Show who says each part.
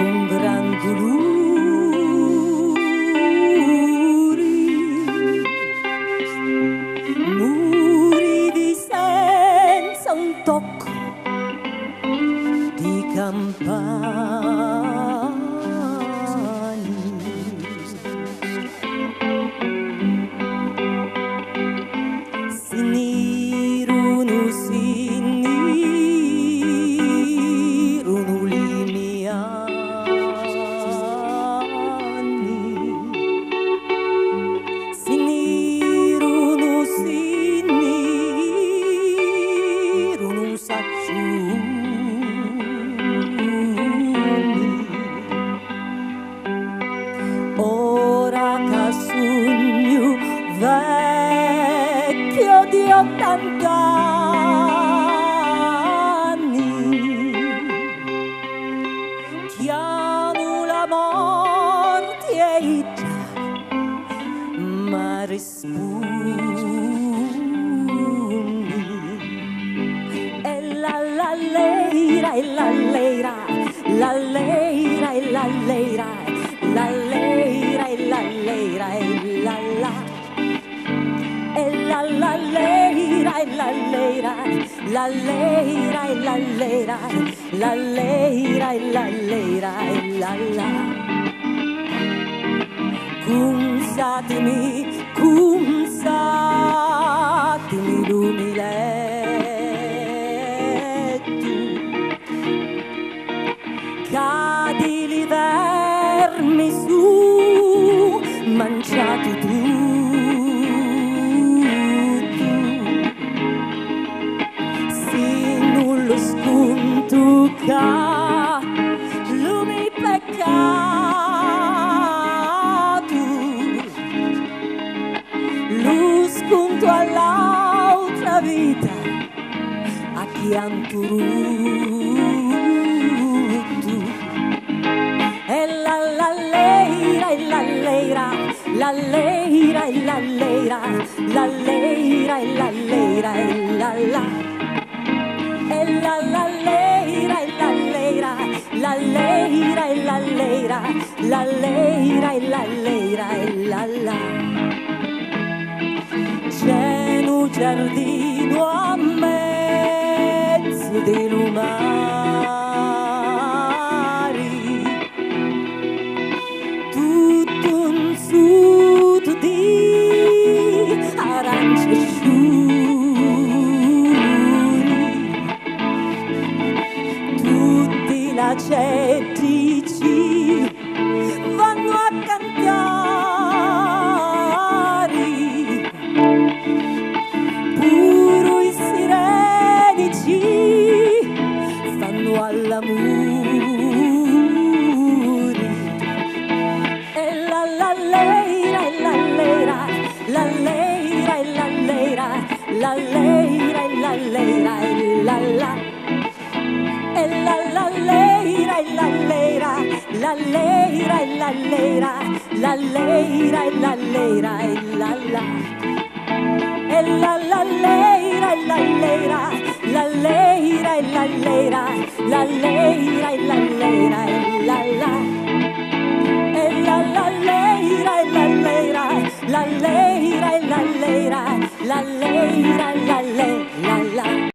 Speaker 1: Con gran dolore morivi senza un tocco di campani. Sinirono li miei anni, sinirono sacciuni. Ora che sogno vecchio di 80 anni, chiamo la morte e già mi rispondi. E la leira, e la leira, la leira, e la leira, la leira, e la leira, e la la. E la leira, e la leira, la leira, e la leira, la leira, e la leira, e la la. Consatemi l'umiletto, cadi li vermi su, mangiato tu. Lo mi peccato, lo sconto all'altra vita a chi han turuto. E la leira, e la leira, la leira, e la leira, la leira, e la leira, e la la. E la leira, e la leira, la leira, e la leira, la leira, e la leira, e la la. C'è un giardino a mezzo del mare, tutto un suto di arance asciutte. Acetici vanno a cantare, puro i sirenici fanno all'amore. E la leira, e la leira, la leira, e la leira, la leira, e la leira, e la la. E la leira, e la leira, la leira, e la leira, la leira, e la leira, e la la. E la leira, e la leira, la leira, e la leira, la leira, e la leira, e la la. E la leira, e la leira, la leira, e la leira, la leira.